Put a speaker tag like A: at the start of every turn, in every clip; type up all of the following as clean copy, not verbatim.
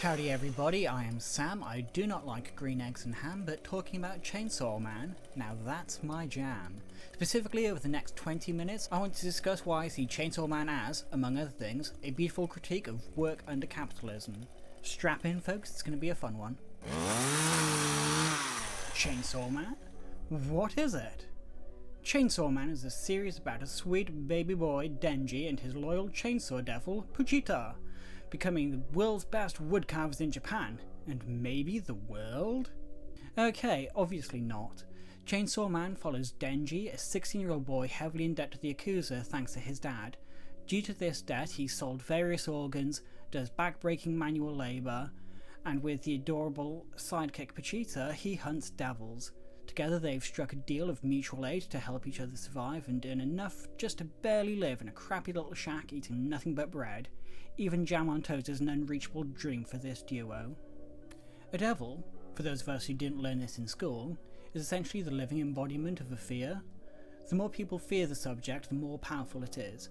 A: Howdy everybody, I am Sam. I do not like green eggs and ham, but talking about Chainsaw Man, now that's my jam. Specifically, over the next 20 minutes, I want to discuss why I see Chainsaw Man as, among other things, a beautiful critique of work under capitalism. Strap in folks, it's going to be a fun one. Chainsaw Man? What is it? Chainsaw Man is a series about a sweet baby boy, Denji, and his loyal chainsaw devil, Puchita, becoming the world's best woodcarvers in Japan, and maybe the world? Okay, obviously not. Chainsaw Man follows Denji, a 16-year-old boy heavily in debt to the Yakuza thanks to his dad. Due to this debt, he sold various organs, does back-breaking manual labour, and with the adorable sidekick Puchita, he hunts devils. Together they've struck a deal of mutual aid to help each other survive and earn enough just to barely live in a crappy little shack eating nothing but bread. Even jam on toast is an unreachable dream for this duo. A devil, for those of us who didn't learn this in school, is essentially the living embodiment of a fear. The more people fear the subject, the more powerful it is.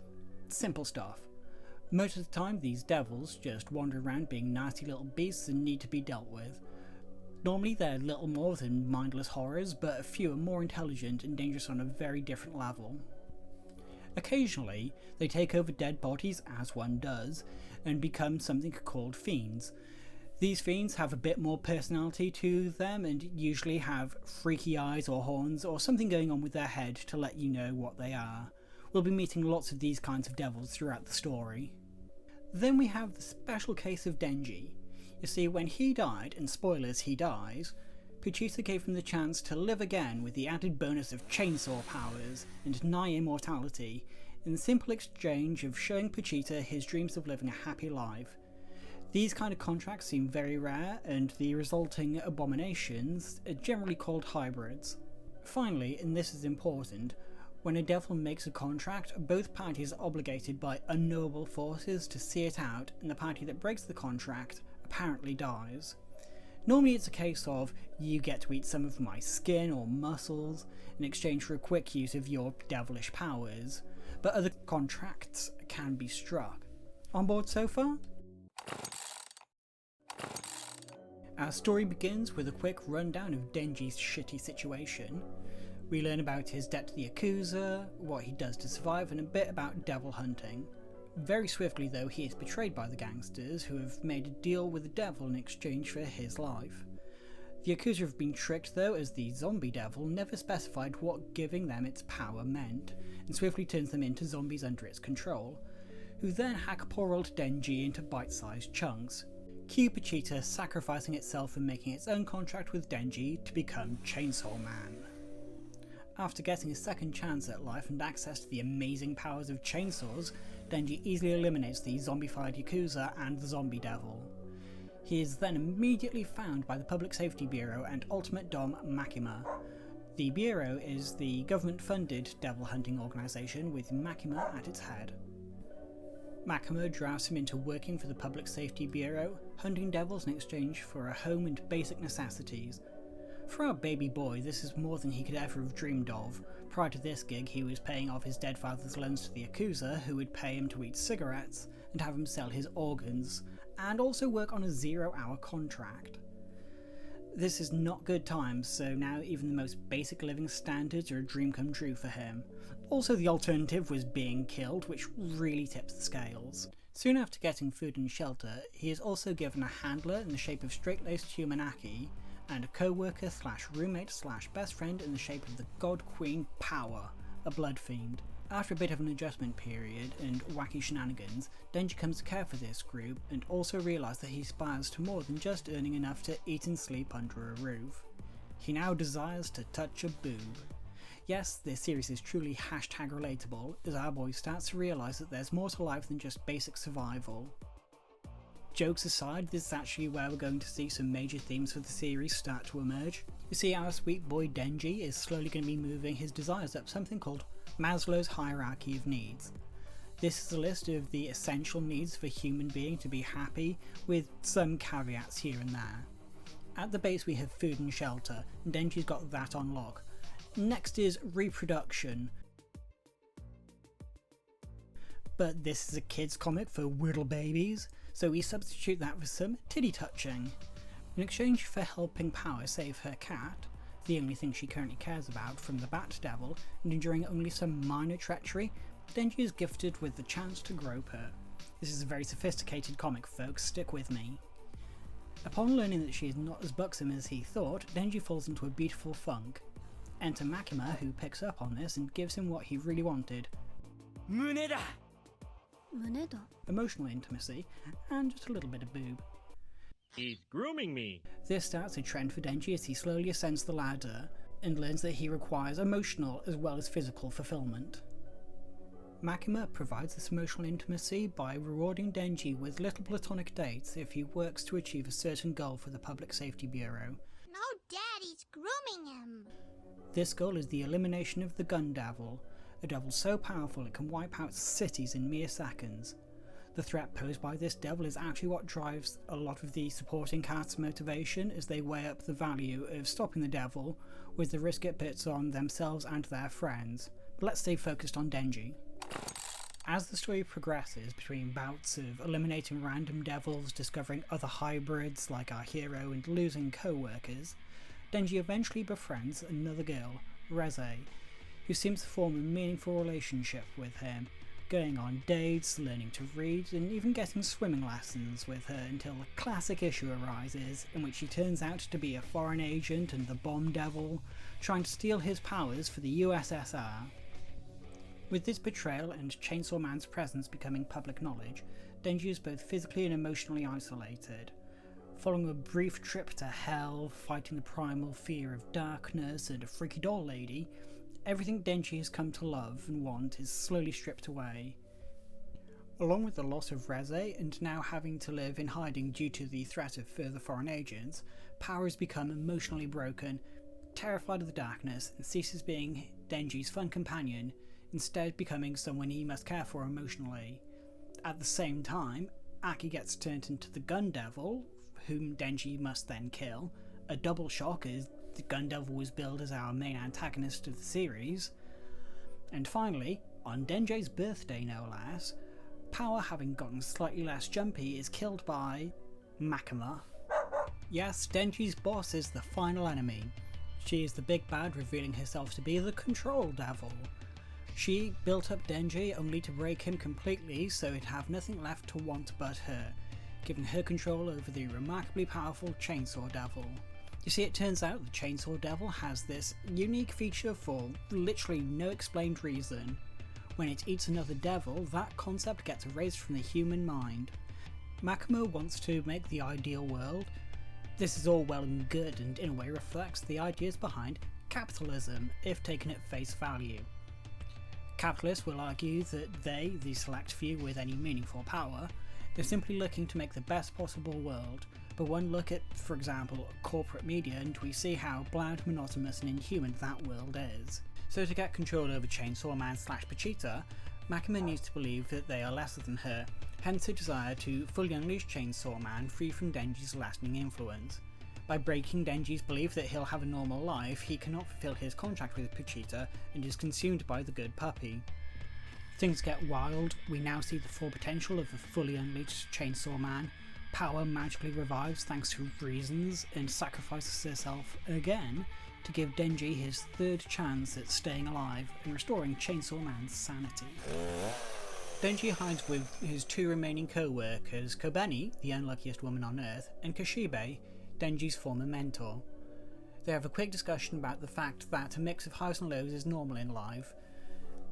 A: Simple stuff. Most of the time these devils just wander around being nasty little beasts and need to be dealt with. Normally they're little more than mindless horrors, but a few are more intelligent and dangerous on a very different level. Occasionally, they take over dead bodies, as one does, and become something called fiends. These fiends have a bit more personality to them and usually have freaky eyes or horns or something going on with their head to let you know what they are. We'll be meeting lots of these kinds of devils throughout the story. Then we have the special case of Denji. You see, when he died, and spoilers, he dies, Puchita gave him the chance to live again with the added bonus of chainsaw powers and nigh immortality, in the simple exchange of showing Puchita his dreams of living a happy life. These kind of contracts seem very rare, and the resulting abominations are generally called hybrids. Finally, and this is important, when a devil makes a contract, both parties are obligated by unknowable forces to see it out, and the party that breaks the contract apparently dies. Normally it's a case of, you get to eat some of my skin or muscles in exchange for a quick use of your devilish powers, but other contracts can be struck. On board so far? Our story begins with a quick rundown of Denji's shitty situation. We learn about his debt to the Yakuza, what he does to survive, and a bit about devil hunting. Very swiftly though, he is betrayed by the gangsters, who have made a deal with the devil in exchange for his life. The Yakuza have been tricked though, as the zombie devil never specified what giving them its power meant, and swiftly turns them into zombies under its control, who then hack poor old Denji into bite-sized chunks. Cue Puchita sacrificing itself and making its own contract with Denji to become Chainsaw Man. After getting a second chance at life and access to the amazing powers of chainsaws, Denji easily eliminates the zombified Yakuza and the zombie devil. He is then immediately found by the Public Safety Bureau and Ultimate Dom Makima. The Bureau is the government-funded devil hunting organisation with Makima at its head. Makima drives him into working for the Public Safety Bureau, hunting devils in exchange for a home and basic necessities. For our baby boy, this is more than he could ever have dreamed of. Prior to this gig, he was paying off his dead father's loans to the Yakuza, who would pay him to eat cigarettes and have him sell his organs, and also work on a 0-hour contract. This is not good times, so now even the most basic living standards are a dream come true for him. Also, the alternative was being killed, which really tips the scales. Soon after getting food and shelter, he is also given a handler in the shape of straight-laced human Aki, and a co-worker slash roommate slash best friend in the shape of the God Queen Power, a blood fiend. After a bit of an adjustment period and wacky shenanigans, Denji comes to care for this group and also realises that he aspires to more than just earning enough to eat and sleep under a roof. He now desires to touch a boob. Yes, this series is truly hashtag relatable, as our boy starts to realise that there's more to life than just basic survival. Jokes aside, this is actually where we're going to see some major themes for the series start to emerge. You see, our sweet boy Denji is slowly going to be moving his desires up something called Maslow's hierarchy of needs. This is a list of the essential needs for a human being to be happy, with some caveats here and there. At the base we have food and shelter, and Denji's got that on lock. Next is reproduction. But this is a kids comic for little babies, So we substitute that for some titty touching. In exchange for helping Power save her cat, the only thing she currently cares about from the Bat Devil, and enduring only some minor treachery, Denji is gifted with the chance to grope her. This is a very sophisticated comic, folks, stick with me. Upon learning that she is not as buxom as he thought, Denji falls into a beautiful funk. Enter Makima, who picks up on this and gives him what he really wanted.
B: Muneda!
A: Emotional intimacy, and just a little bit of boob.
B: He's grooming me!
A: This starts a trend for Denji as he slowly ascends the ladder and learns that he requires emotional as well as physical fulfillment. Makima provides this emotional intimacy by rewarding Denji with little platonic dates if he works to achieve a certain goal for the Public Safety Bureau.
C: No, Daddy's grooming him!
A: This goal is the elimination of the Gun Devil, a devil so powerful it can wipe out cities in mere seconds. The threat posed by this devil is actually what drives a lot of the supporting cast's motivation as they weigh up the value of stopping the devil with the risk it puts on themselves and their friends. But let's stay focused on Denji. As the story progresses between bouts of eliminating random devils, discovering other hybrids like our hero, and losing co-workers, Denji eventually befriends another girl, Reze, who seems to form a meaningful relationship with him, going on dates, learning to read, and even getting swimming lessons with her until a classic issue arises in which she turns out to be a foreign agent and the bomb devil, trying to steal his powers for the USSR. With this betrayal and Chainsaw Man's presence becoming public knowledge, Denji is both physically and emotionally isolated. Following a brief trip to hell, fighting the primal fear of darkness and a freaky doll lady, everything Denji has come to love and want is slowly stripped away. Along with the loss of Reze and now having to live in hiding due to the threat of further foreign agents, Power has become emotionally broken, terrified of the darkness, and ceases being Denji's fun companion, instead becoming someone he must care for emotionally. At the same time, Aki gets turned into the Gun Devil, whom Denji must then kill, a double shock as the Gun Devil was billed as our main antagonist of the series. And finally, on Denji's birthday no less, Power, having gotten slightly less jumpy, is killed by Makima. Yes, Denji's boss is the final enemy. She is the big bad, revealing herself to be the Control Devil. She built up Denji only to break him completely so he'd have nothing left to want but her, giving her control over the remarkably powerful Chainsaw Devil. You see, it turns out the Chainsaw Devil has this unique feature for literally no explained reason. When it eats another devil, that concept gets erased from the human mind. Makima wants to make the ideal world. This is all well and good and in a way reflects the ideas behind capitalism, if taken at face value. Capitalists will argue that they, the select few with any meaningful power, are simply looking to make the best possible world, but one look at, for example, corporate media and we see how bland, monotonous and inhuman that world is. So to get control over Chainsaw Man / Pachita, Makima needs to believe that they are lesser than her, hence her desire to fully unleash Chainsaw Man free from Denji's lasting influence. By breaking Denji's belief that he'll have a normal life, he cannot fulfill his contract with Pachita and is consumed by the good puppy. Things get wild. We now see the full potential of a fully unleashed Chainsaw Man. Power magically revives thanks to reasons and sacrifices herself again to give Denji his third chance at staying alive and restoring Chainsaw Man's sanity. Denji hides with his two remaining co-workers, Kobeni, the unluckiest woman on Earth, and Kashibe, Denji's former mentor. They have a quick discussion about the fact that a mix of highs and lows is normal in life,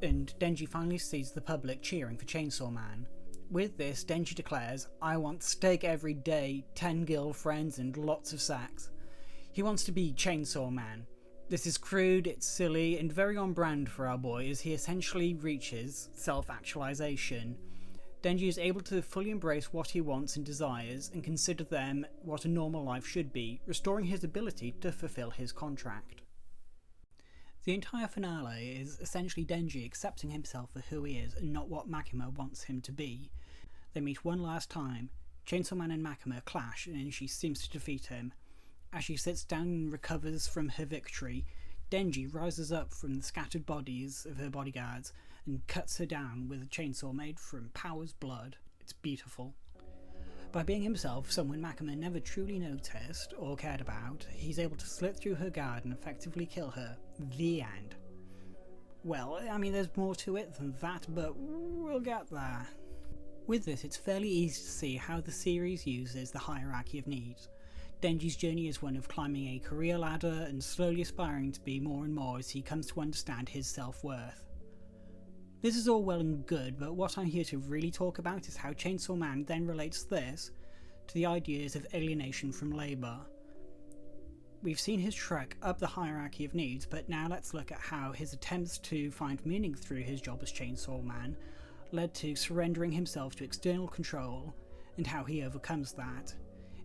A: and Denji finally sees the public cheering for Chainsaw Man. With this, Denji declares, "I want steak every day, 10 girlfriends and lots of sex." He wants to be Chainsaw Man. This is crude, it's silly, and very on brand for our boy as he essentially reaches self-actualization. Denji is able to fully embrace what he wants and desires and consider them what a normal life should be, restoring his ability to fulfill his contract. The entire finale is essentially Denji accepting himself for who he is and not what Makima wants him to be. They meet one last time. Chainsaw Man and Makima clash and she seems to defeat him. As she sits down and recovers from her victory, Denji rises up from the scattered bodies of her bodyguards and cuts her down with a chainsaw made from Power's blood. It's beautiful. By being himself, someone Makima never truly noticed or cared about, he's able to slip through her guard and effectively kill her. The end. Well, I mean, there's more to it than that, but we'll get there. With this, it's fairly easy to see how the series uses the hierarchy of needs. Denji's journey is one of climbing a career ladder and slowly aspiring to be more and more as he comes to understand his self-worth. This is all well and good, but what I'm here to really talk about is how Chainsaw Man then relates this to the ideas of alienation from labour. We've seen his trek up the hierarchy of needs, but now let's look at how his attempts to find meaning through his job as Chainsaw Man led to surrendering himself to external control, and how he overcomes that.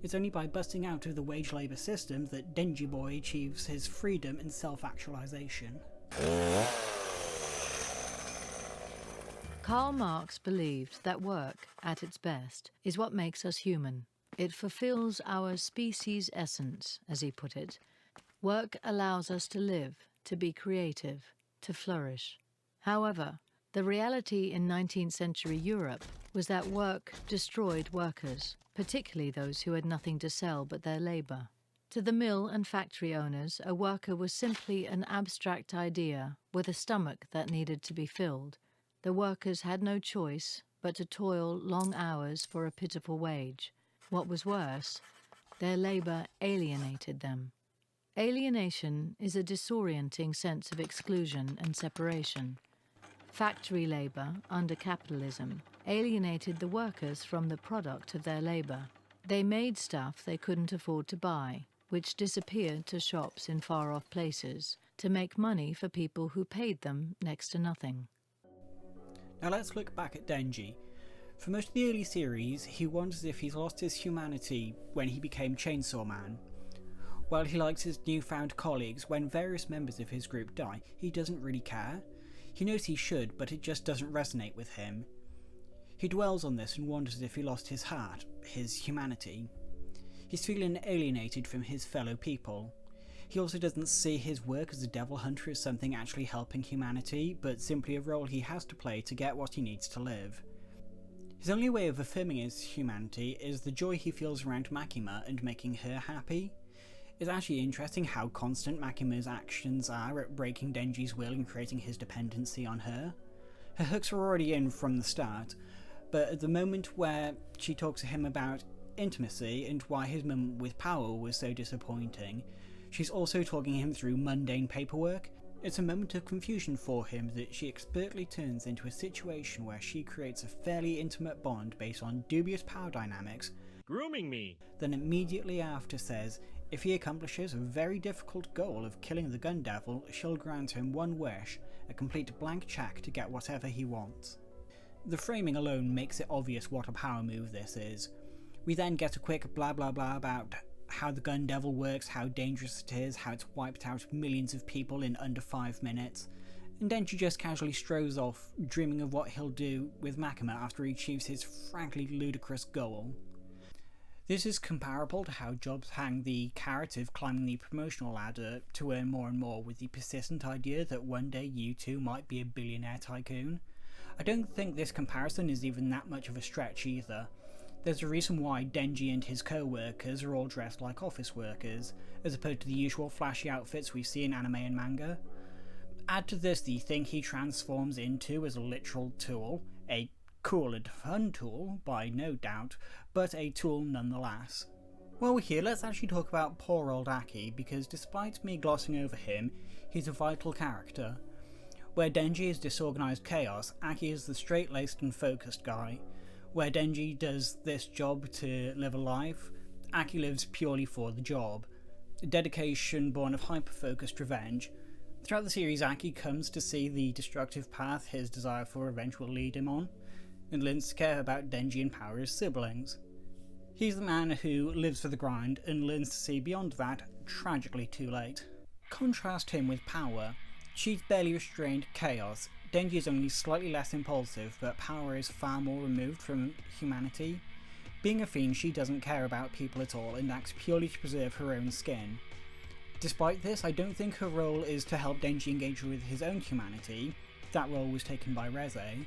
A: It's only by busting out of the wage labour system that Denji Boy achieves his freedom and self-actualization.
D: Karl Marx believed that work, at its best, is what makes us human. It fulfills our species' essence, as he put it. Work allows us to live, to be creative, to flourish. However, the reality in 19th century Europe was that work destroyed workers, particularly those who had nothing to sell but their labour. To the mill and factory owners, a worker was simply an abstract idea with a stomach that needed to be filled. The workers had no choice but to toil long hours for a pitiful wage. What was worse, their labour alienated them. Alienation is a disorienting sense of exclusion and separation. Factory labour, under capitalism, alienated the workers from the product of their labour. They made stuff they couldn't afford to buy, which disappeared to shops in far-off places, to make money for people who paid them next to nothing.
A: Now let's look back at Denji. For most of the early series, he wonders if he's lost his humanity when he became Chainsaw Man. While he likes his newfound colleagues, when various members of his group die, he doesn't really care. He knows he should, but it just doesn't resonate with him. He dwells on this and wonders if he lost his heart, his humanity. He's feeling alienated from his fellow people. He also doesn't see his work as a devil hunter as something actually helping humanity, but simply a role he has to play to get what he needs to live. His only way of affirming his humanity is the joy he feels around Makima and making her happy. It's actually interesting how constant Makima's actions are at breaking Denji's will and creating his dependency on her. Her hooks are already in from the start, but at the moment where she talks to him about intimacy and why his moment with power was so disappointing, she's also talking him through mundane paperwork. It's a moment of confusion for him that she expertly turns into a situation where she creates a fairly intimate bond based on dubious power dynamics,
B: Grooming me.
A: then immediately after says if he accomplishes a very difficult goal of killing the Gun Devil, she'll grant him one wish, a complete blank check to get whatever he wants. The framing alone makes it obvious what a power move this is. We then get a quick blah blah blah about how the Gun Devil works, how dangerous it is, how it's wiped out millions of people in under 5 minutes, and Denji just casually strolls off, dreaming of what he'll do with Makima after he achieves his frankly ludicrous goal. This is comparable to how jobs hang the carrot of climbing the promotional ladder to earn more and more, with the persistent idea that one day you too might be a billionaire tycoon. I don't think this comparison is even that much of a stretch either. There's a reason why Denji and his co-workers are all dressed like office workers, as opposed to the usual flashy outfits we see in anime and manga. Add to this the thing he transforms into as a literal tool, a cool and fun tool, by no doubt, but a tool nonetheless. While we're here, let's actually talk about poor old Aki, because despite me glossing over him, he's a vital character. Where Denji is disorganised chaos, Aki is the straight-laced and focused guy. Where Denji does this job to live a life, Aki lives purely for the job. A dedication born of hyper-focused revenge. Throughout the series, Aki comes to see the destructive path his desire for revenge will lead him on, and learns to care about Denji and Power's siblings. He's the man who lives for the grind and learns to see beyond that, tragically too late. Contrast him with Power. She's barely restrained chaos. Denji is only slightly less impulsive, but Power is far more removed from humanity. Being a fiend, she doesn't care about people at all and acts purely to preserve her own skin. Despite this, I don't think her role is to help Denji engage with his own humanity. That role was taken by Reze.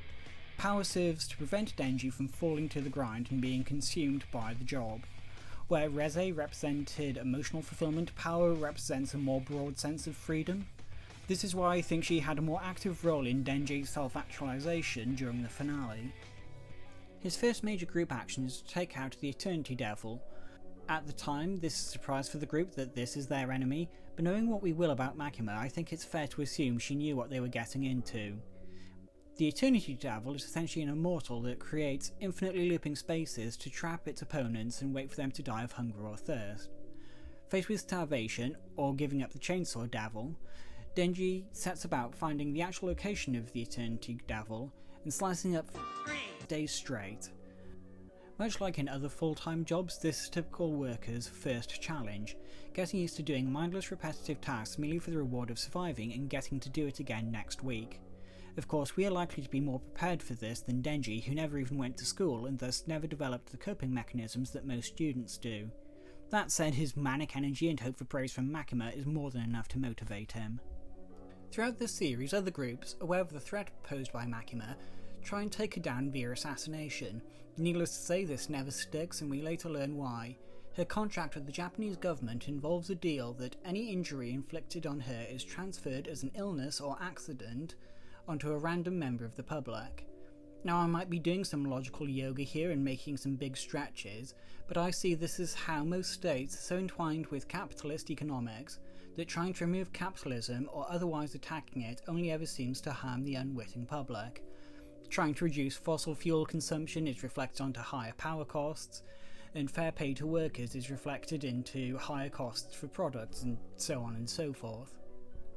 A: Power serves to prevent Denji from falling to the ground and being consumed by the job. Where Reze represented emotional fulfillment, power represents a more broad sense of freedom. This is why I think she had a more active role in Denji's self-actualization during the finale. His first major group action is to take out the Eternity Devil. At the time, this is a surprise for the group that this is their enemy, but knowing what we will about Makima, I think it's fair to assume she knew what they were getting into. The Eternity Devil is essentially an immortal that creates infinitely looping spaces to trap its opponents and wait for them to die of hunger or thirst. Faced with starvation, or giving up the Chainsaw Devil, Denji sets about finding the actual location of the Eternity Devil and slicing up for days straight. Much like in other full-time jobs, this is typical worker's first challenge, getting used to doing mindless repetitive tasks merely for the reward of surviving and getting to do it again next week. Of course, we are likely to be more prepared for this than Denji, who never even went to school and thus never developed the coping mechanisms that most students do. That said, his manic energy and hope for praise from Makima is more than enough to motivate him. Throughout this series, other groups, aware of the threat posed by Makima, try and take her down via assassination. Needless to say, this never sticks, and we later learn why. Her contract with the Japanese government involves a deal that any injury inflicted on her is transferred as an illness or accident onto a random member of the public. Now, I might be doing some logical yoga here and making some big stretches, but I see this as how most states are so entwined with capitalist economics that trying to remove capitalism or otherwise attacking it only ever seems to harm the unwitting public. Trying to reduce fossil fuel consumption is reflected onto higher power costs, and fair pay to workers is reflected into higher costs for products, and so on and so forth.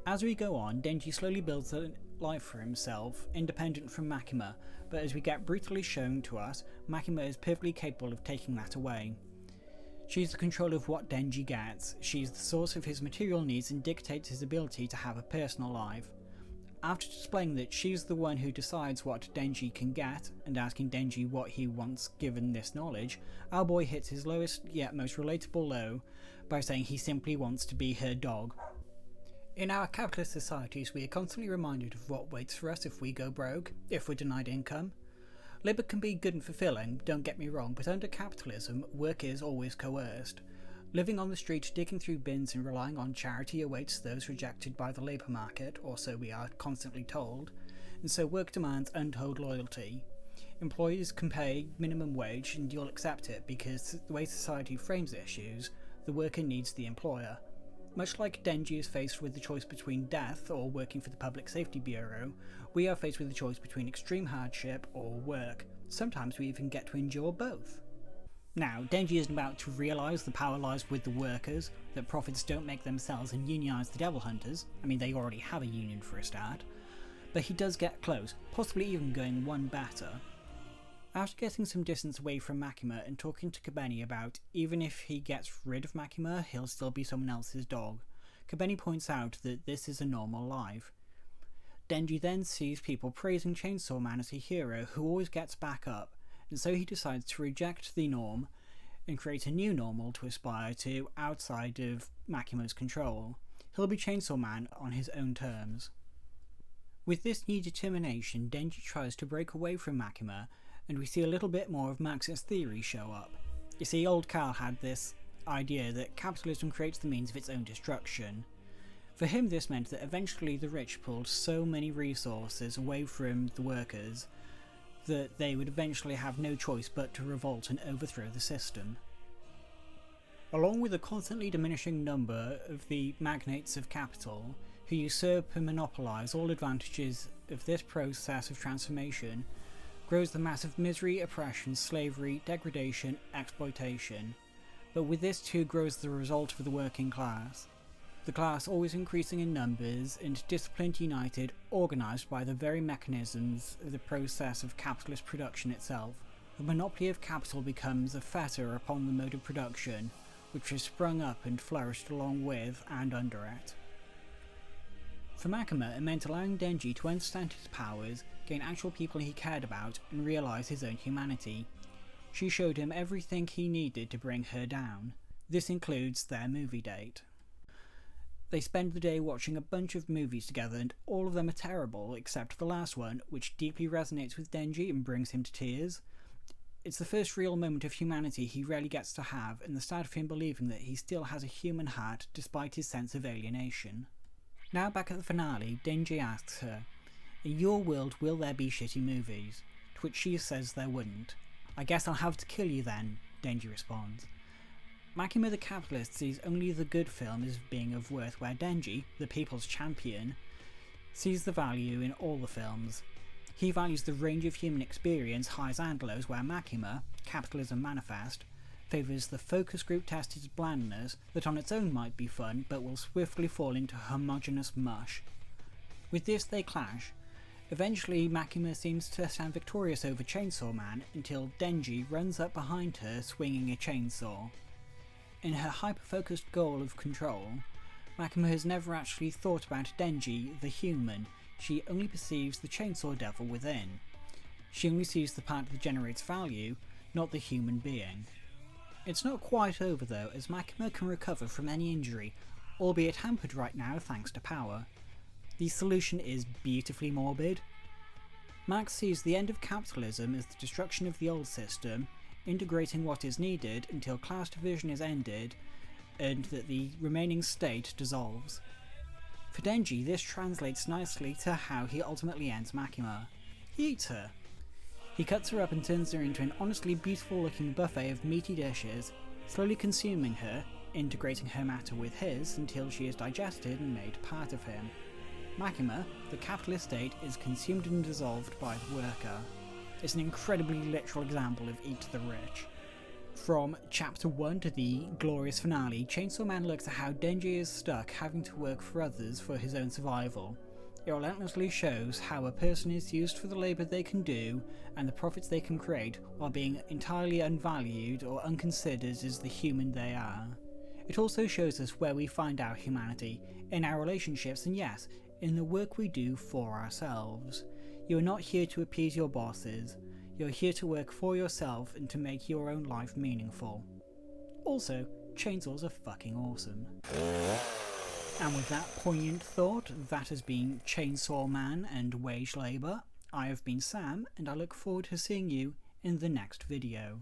A: As we go on, Denji slowly builds a life for himself, independent from Makima, but as we get brutally shown to us, Makima is perfectly capable of taking that away. She's the control of what Denji gets, she's the source of his material needs and dictates his ability to have a personal life. After displaying that she's the one who decides what Denji can get, and asking Denji what he wants given this knowledge, our boy hits his lowest yet most relatable low by saying he simply wants to be her dog. In our capitalist societies, we are constantly reminded of what waits for us if we go broke, if we're denied income. Labour can be good and fulfilling, don't get me wrong, but under capitalism, work is always coerced. Living on the street, digging through bins and relying on charity awaits those rejected by the labour market, or so we are constantly told, and so work demands untold loyalty. Employers can pay minimum wage and you'll accept it because the way society frames issues, the worker needs the employer. Much like Denji is faced with the choice between death or working for the Public Safety Bureau, we are faced with the choice between extreme hardship or work. Sometimes we even get to endure both. Now, Denji isn't about to realise the power lies with the workers, that profits don't make themselves and unionise the devil hunters. I mean, they already have a union for a start. But he does get close, possibly even going one better. After getting some distance away from Makima and talking to Kobeni about even if he gets rid of Makima, he'll still be someone else's dog, Kobeni points out that this is a normal life. Denji then sees people praising Chainsaw Man as a hero who always gets back up, and so he decides to reject the norm and create a new normal to aspire to outside of Makima's control. He'll be Chainsaw Man on his own terms. With this new determination, Denji tries to break away from Makima, and we see a little bit more of Marxist theory show up. You see, old Carl had this idea that capitalism creates the means of its own destruction. For him, this meant that eventually the rich pulled so many resources away from the workers that they would eventually have no choice but to revolt and overthrow the system. Along with a constantly diminishing number of the magnates of capital, who usurp and monopolise all advantages of this process of transformation, grows the massive misery, oppression, slavery, degradation, exploitation. But with this too grows the result for the working class. The class always increasing in numbers and disciplined, united, organised by the very mechanisms of the process of capitalist production itself. The monopoly of capital becomes a fetter upon the mode of production, which has sprung up and flourished along with and under it. For Makima, it meant allowing Denji to understand his powers, gain actual people he cared about, and realise his own humanity. She showed him everything he needed to bring her down. This includes their movie date. They spend the day watching a bunch of movies together, and all of them are terrible except the last one, which deeply resonates with Denji and brings him to tears. It's the first real moment of humanity he rarely gets to have, and the start of him believing that he still has a human heart despite his sense of alienation. Now back at the finale, Denji asks her, "In your world will there be shitty movies?" To which she says there wouldn't. "I guess I'll have to kill you then," Denji responds. Makima the capitalist sees only the good film as being of worth, where Denji, the people's champion, sees the value in all the films. He values the range of human experience, highs and lows, where Makima, Capitalism Manifest, favours the focus group tested blandness that on its own might be fun but will swiftly fall into homogeneous mush. With this they clash. Eventually Makima seems to stand victorious over Chainsaw Man until Denji runs up behind her swinging a chainsaw. In her hyper-focused goal of control, Makima has never actually thought about Denji, the human. She only perceives the chainsaw devil within. She only sees the part that generates value, not the human being. It's not quite over though, as Makima can recover from any injury, albeit hampered right now thanks to power. The solution is beautifully morbid. Max sees the end of capitalism as the destruction of the old system, integrating what is needed until class division is ended and that the remaining state dissolves. For Denji, this translates nicely to how he ultimately ends Makima. He eats her. He cuts her up and turns her into an honestly beautiful looking buffet of meaty dishes, slowly consuming her, integrating her matter with his until she is digested and made part of him. Makima, the capitalist state, is consumed and dissolved by the worker. It's an incredibly literal example of Eat the Rich. From Chapter 1 to the glorious finale, Chainsaw Man looks at how Denji is stuck having to work for others for his own survival. It relentlessly shows how a person is used for the labour they can do and the profits they can create while being entirely unvalued or unconsidered as the human they are. It also shows us where we find our humanity, in our relationships and yes, in the work we do for ourselves. You are not here to appease your bosses, you're here to work for yourself and to make your own life meaningful. Also, chainsaws are fucking awesome. And with that poignant thought, that has been Chainsaw Man and Wage Labour. I have been Sam, and I look forward to seeing you in the next video.